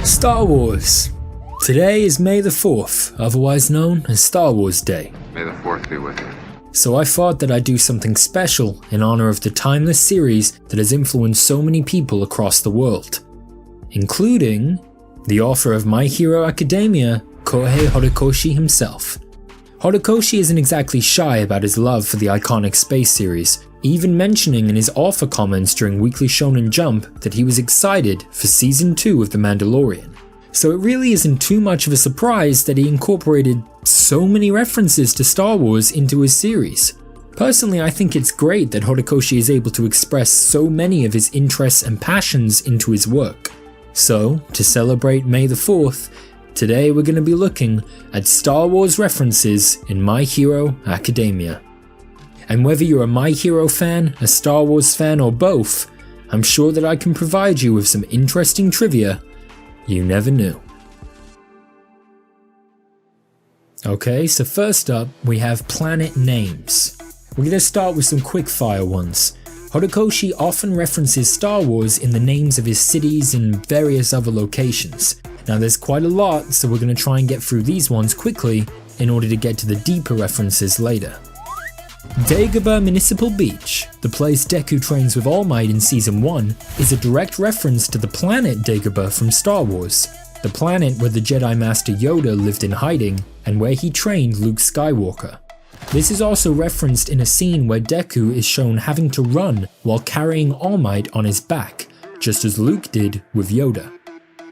Star Wars. Today is May the 4th, otherwise known as Star Wars Day. May the 4th be with you. So I thought that I'd do something special in honor of the timeless series that has influenced so many people across the world, including the author of My Hero Academia, Kohei Horikoshi himself. Horikoshi isn't exactly shy about his love for the iconic space series, even mentioning in his author comments during Weekly Shonen Jump that he was excited for Season 2 of The Mandalorian. So it really isn't too much of a surprise that he incorporated so many references to Star Wars into his series. Personally, I think it's great that Horikoshi is able to express so many of his interests and passions into his work. So, to celebrate May the 4th, today we're going to be looking at Star Wars references in My Hero Academia. And whether you're a My Hero fan, a Star Wars fan, or both, I'm sure that I can provide you with some interesting trivia you never knew. Okay, so first up we have planet names. We're going to start with some quickfire ones. Horikoshi often references Star Wars in the names of his cities and various other locations. Now there's quite a lot, so we're going to try and get through these ones quickly in order to get to the deeper references later. Dagobah Municipal Beach, the place Deku trains with All Might in Season 1, is a direct reference to the planet Dagobah from Star Wars, the planet where the Jedi Master Yoda lived in hiding and where he trained Luke Skywalker. This is also referenced in a scene where Deku is shown having to run while carrying All Might on his back, just as Luke did with Yoda.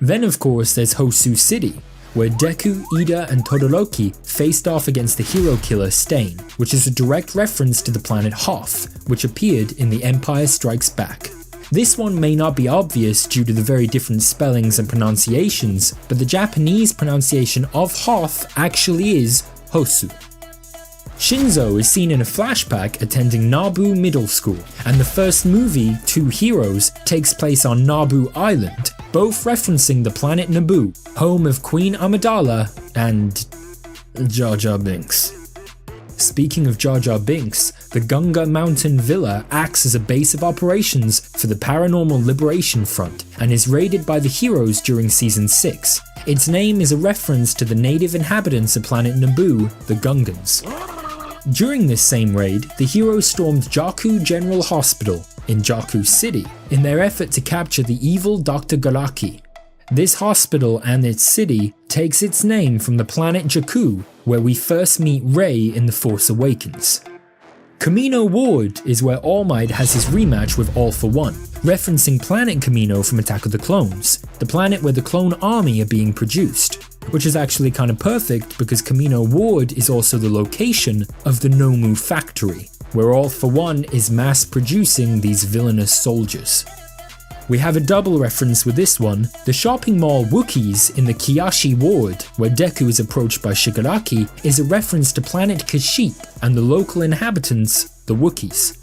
Then of course there's Hosu City, where Deku, Ida, and Todoroki faced off against the hero killer Stain, which is a direct reference to the planet Hoth, which appeared in The Empire Strikes Back. This one may not be obvious due to the very different spellings and pronunciations, but the Japanese pronunciation of Hoth actually is Hosu. Shinzo is seen in a flashback attending Naboo Middle School, and the first movie, Two Heroes, takes place on Naboo Island, both referencing the planet Naboo, home of Queen Amidala and Jar Jar Binks. Speaking of Jar Jar Binks, the Gunga Mountain Villa acts as a base of operations for the Paranormal Liberation Front and is raided by the heroes during Season 6. Its name is a reference to the native inhabitants of planet Naboo, the Gungans. During this same raid, the heroes stormed Jakku General Hospital in Jakku City in their effort to capture the evil Dr. Garaki. This hospital and its city takes its name from the planet Jakku, where we first meet Rey in The Force Awakens. Kamino Ward is where All Might has his rematch with All For One, referencing Planet Kamino from Attack of the Clones, the planet where the clone army are being produced, which is actually kind of perfect because Kamino Ward is also the location of the Nomu factory, where All For One is mass producing these villainous soldiers. We have a double reference with this one. The shopping mall Wookiees in the Kiyashi Ward, where Deku is approached by Shigaraki, is a reference to planet Kashyyyk and the local inhabitants, the Wookiees.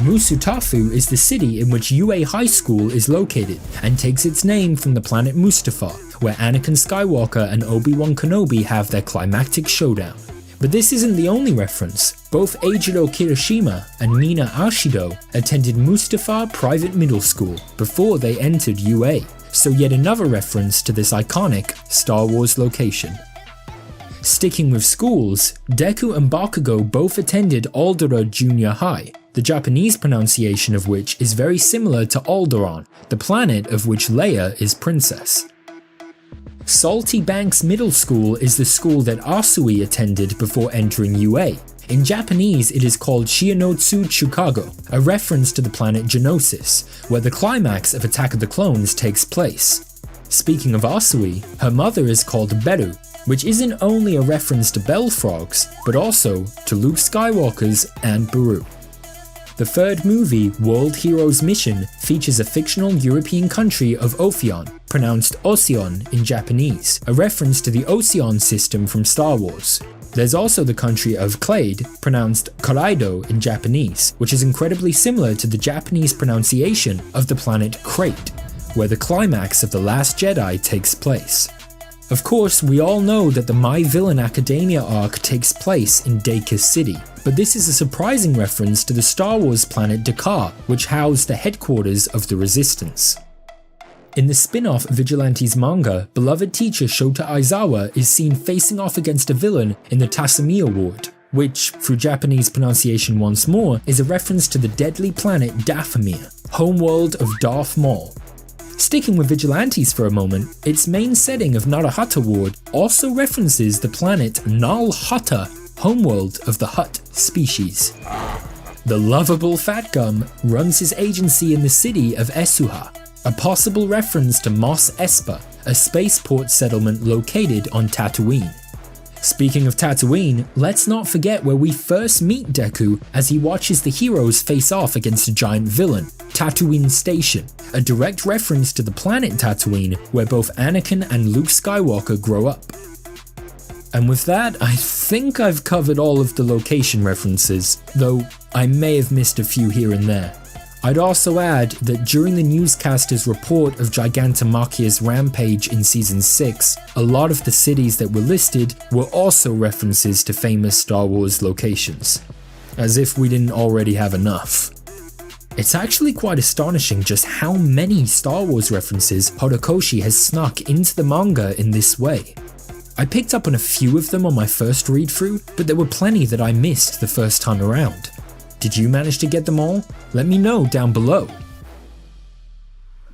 Musutafu is the city in which UA High School is located and takes its name from the planet Mustafar, where Anakin Skywalker and Obi-Wan Kenobi have their climactic showdown. But this isn't the only reference. Both Eiichiro Kirishima and Mina Ashido attended Mustafar Private Middle School before they entered UA, so yet another reference to this iconic Star Wars location. Sticking with schools, Deku and Bakugo both attended Alderaan Junior High, the Japanese pronunciation of which is very similar to Alderaan, the planet of which Leia is princess. Salty Banks Middle School is the school that Asui attended before entering UA. In Japanese, it is called Shianotsu Chukago, a reference to the planet Geonosis, where the climax of Attack of the Clones takes place. Speaking of Asui, her mother is called Beru, which isn't only a reference to bell frogs, but also to Luke Skywalker's Aunt Beru. The third movie, World Heroes Mission, features a fictional European country of Ophion, pronounced Oceon in Japanese, a reference to the Ocean system from Star Wars. There's also the country of Clade, pronounced Kaleido in Japanese, which is incredibly similar to the Japanese pronunciation of the planet Crate, where the climax of The Last Jedi takes place. Of course, we all know that the My Villain Academia arc takes place in Dacus City, but this is a surprising reference to the Star Wars planet Dakar, which housed the headquarters of the Resistance. In the spin-off Vigilantes manga, beloved teacher Shota Aizawa is seen facing off against a villain in the Tasamiya Ward, which, through Japanese pronunciation once more, is a reference to the deadly planet Dathomir, homeworld of Darth Maul. Sticking with Vigilantes for a moment, its main setting of Narahata Ward also references the planet Nal Hutta, homeworld of the Hutt species. The lovable Fat Gum runs his agency in the city of Esuha, a possible reference to Mos Espa, a spaceport settlement located on Tatooine. Speaking of Tatooine, let's not forget where we first meet Deku as he watches the heroes face off against a giant villain, Tatooine Station, a direct reference to the planet Tatooine where both Anakin and Luke Skywalker grow up. And with that, I think I've covered all of the location references, though I may have missed a few here and there. I'd also add that during the newscaster's report of Gigantamachia's rampage in Season 6, a lot of the cities that were listed were also references to famous Star Wars locations. As if we didn't already have enough. It's actually quite astonishing just how many Star Wars references Horikoshi has snuck into the manga in this way. I picked up on a few of them on my first read through, but there were plenty that I missed the first time around. Did you manage to get them all? Let me know down below.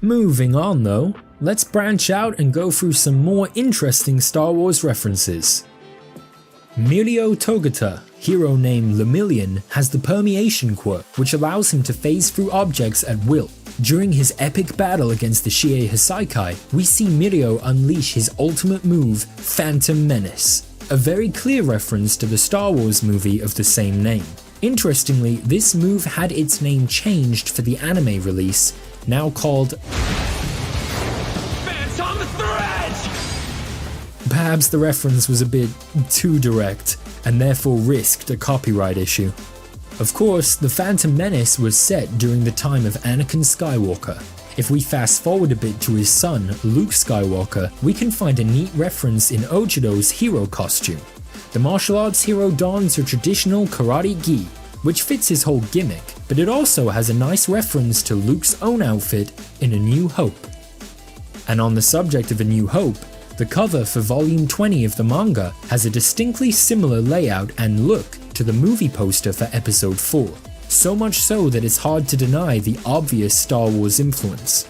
Moving on though, let's branch out and go through some more interesting Star Wars references. Mirio Togata, hero named Lemillion, has the permeation quirk, which allows him to phase through objects at will. During his epic battle against the Shie Hisaikai, we see Mirio unleash his ultimate move, Phantom Menace, a very clear reference to the Star Wars movie of the same name. Interestingly, this move had its name changed for the anime release, now called Phantom Thread! Perhaps the reference was a bit too direct, and therefore risked a copyright issue. Of course, the Phantom Menace was set during the time of Anakin Skywalker. If we fast forward a bit to his son, Luke Skywalker, we can find a neat reference in Ojido's hero costume. The martial arts hero dons a traditional karate gi, which fits his whole gimmick, but it also has a nice reference to Luke's own outfit in A New Hope. And on the subject of A New Hope, the cover for volume 20 of the manga has a distinctly similar layout and look to the movie poster for episode 4, so much so that it's hard to deny the obvious Star Wars influence.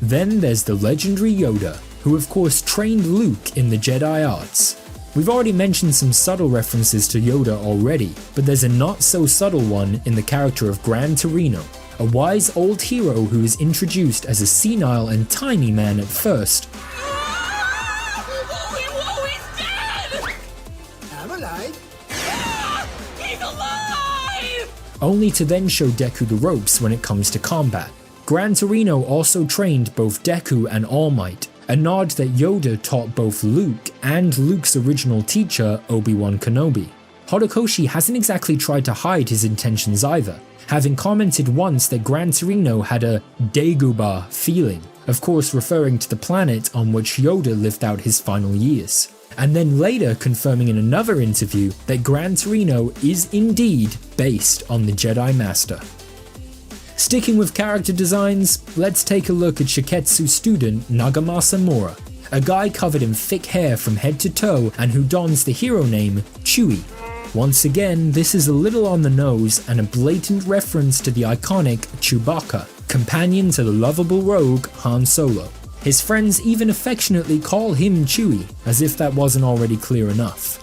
Then there's the legendary Yoda, who of course trained Luke in the Jedi arts. We've already mentioned some subtle references to Yoda already, but there's a not so subtle one in the character of Gran Torino, a wise old hero who is introduced as a senile and tiny man at first. He's dead! I'm alive. He's alive! Only to then show Deku the ropes when it comes to combat. Gran Torino also trained both Deku and All Might, a nod that Yoda taught both Luke and Luke's original teacher, Obi-Wan Kenobi. Horikoshi hasn't exactly tried to hide his intentions either, having commented once that Gran Torino had a Dagobah feeling, of course referring to the planet on which Yoda lived out his final years, and then later confirming in another interview that Gran Torino is indeed based on the Jedi Master. Sticking with character designs, let's take a look at Shiketsu student Nagamasa Mora, a guy covered in thick hair from head to toe and who dons the hero name Chewie. Once again, this is a little on the nose and a blatant reference to the iconic Chewbacca, companion to the lovable rogue Han Solo. His friends even affectionately call him Chewie, as if that wasn't already clear enough.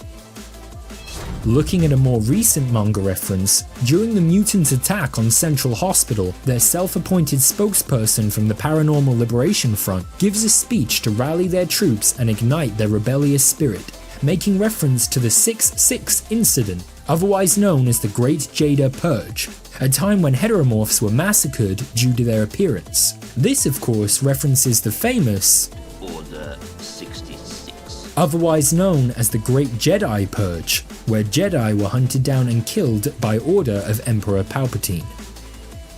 Looking at a more recent manga reference, during the mutants' attack on Central Hospital, their self-appointed spokesperson from the Paranormal Liberation Front gives a speech to rally their troops and ignite their rebellious spirit, making reference to the 6-6 incident, otherwise known as the Great Jedi Purge, a time when heteromorphs were massacred due to their appearance. This, of course, references the famous Order 66, otherwise known as the Great Jedi Purge, where Jedi were hunted down and killed by order of Emperor Palpatine.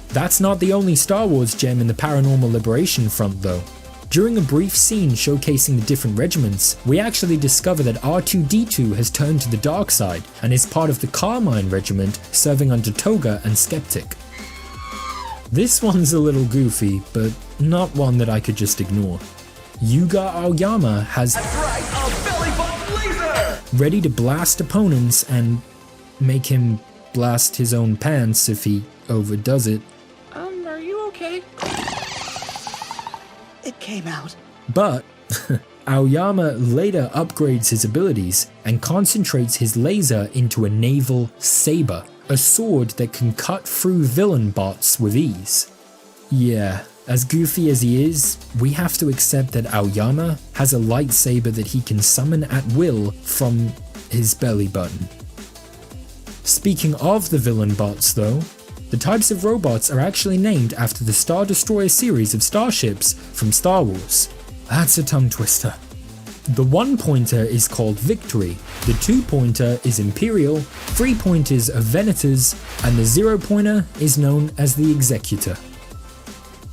That's not the only Star Wars gem in the Paranormal Liberation Front though. During a brief scene showcasing the different regiments, we actually discover that R2-D2 has turned to the dark side and is part of the Carmine Regiment serving under Toga and Skeptic. This one's a little goofy, but not one that I could just ignore. Yuga Aoyama has a belly button laser! ready to blast opponents and make him blast his own pants if he overdoes it. Are you okay? It came out. But Aoyama later upgrades his abilities and concentrates his laser into a naval saber, a sword that can cut through villain bots with ease. Yeah, as goofy as he is, we have to accept that Aoyama has a lightsaber that he can summon at will from his belly button. Speaking of the villain bots though, the types of robots are actually named after the Star Destroyer series of starships from Star Wars. That's a tongue twister. The 1-pointer is called Victory, the 2-pointer is Imperial, 3 pointers are Venators, and the 0-pointer is known as the Executor.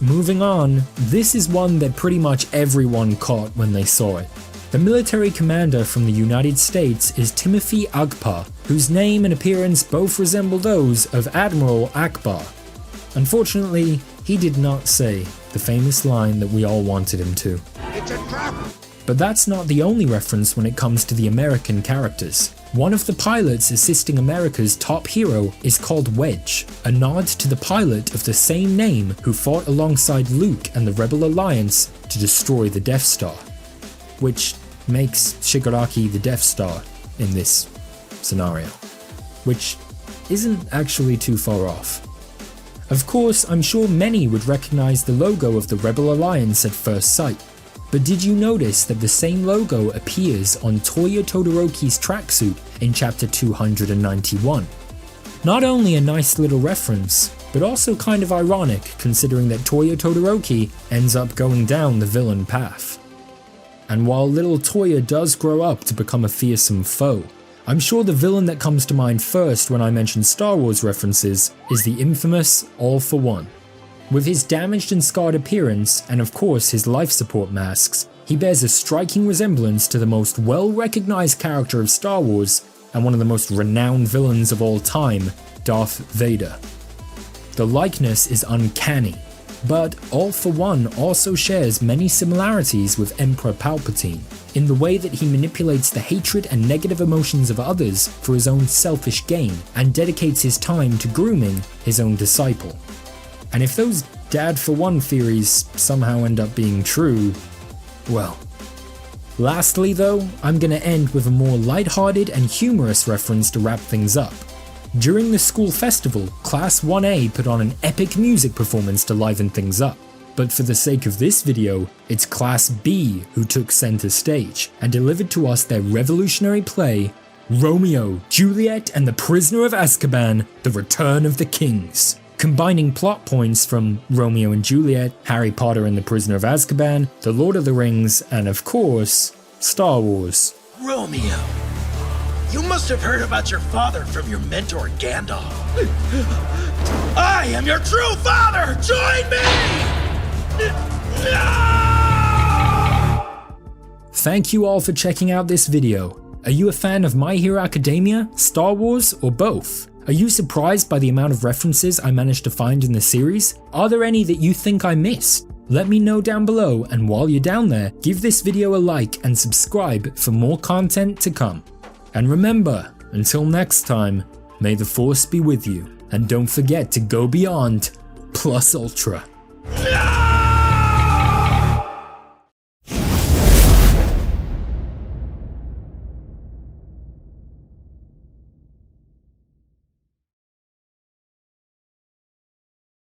Moving on, this is one that pretty much everyone caught when they saw it. The military commander from the United States is Timothy Agpa, whose name and appearance both resemble those of Admiral Akbar. Unfortunately, he did not say the famous line that we all wanted him to. It's a trap! But that's not the only reference when it comes to the American characters. One of the pilots assisting America's top hero is called Wedge, a nod to the pilot of the same name who fought alongside Luke and the Rebel Alliance to destroy the Death Star, which makes Shigaraki the Death Star in this scenario, which isn't actually too far off. Of course, I'm sure many would recognize the logo of the Rebel Alliance at first sight, but did you notice that the same logo appears on Toya Todoroki's tracksuit in chapter 291? Not only a nice little reference, but also kind of ironic considering that Toya Todoroki ends up going down the villain path. And while little Toya does grow up to become a fearsome foe, I'm sure the villain that comes to mind first when I mention Star Wars references is the infamous All for One. With his damaged and scarred appearance, and of course his life support masks, he bears a striking resemblance to the most well-recognized character of Star Wars and one of the most renowned villains of all time, Darth Vader. The likeness is uncanny, but All for One also shares many similarities with Emperor Palpatine, in the way that he manipulates the hatred and negative emotions of others for his own selfish gain, and dedicates his time to grooming his own disciple. And if those Dad for One theories somehow end up being true, well. Lastly though, I'm gonna end with a more lighthearted and humorous reference to wrap things up. During the school festival, Class 1A put on an epic music performance to liven things up. But for the sake of this video, it's Class B who took center stage and delivered to us their revolutionary play, Romeo, Juliet and the Prisoner of Azkaban, The Return of the Kings. Combining plot points from Romeo and Juliet, Harry Potter and the Prisoner of Azkaban, The Lord of the Rings, and of course, Star Wars. Romeo, you must have heard about your father from your mentor Gandalf. I am your true father! Join me! No! Thank you all for checking out this video. Are you a fan of My Hero Academia, Star Wars, or both? Are you surprised by the amount of references I managed to find in the series? Are there any that you think I missed? Let me know down below, and while you're down there, give this video a like and subscribe for more content to come. And remember, until next time, may the Force be with you, and don't forget to go beyond plus ultra. No!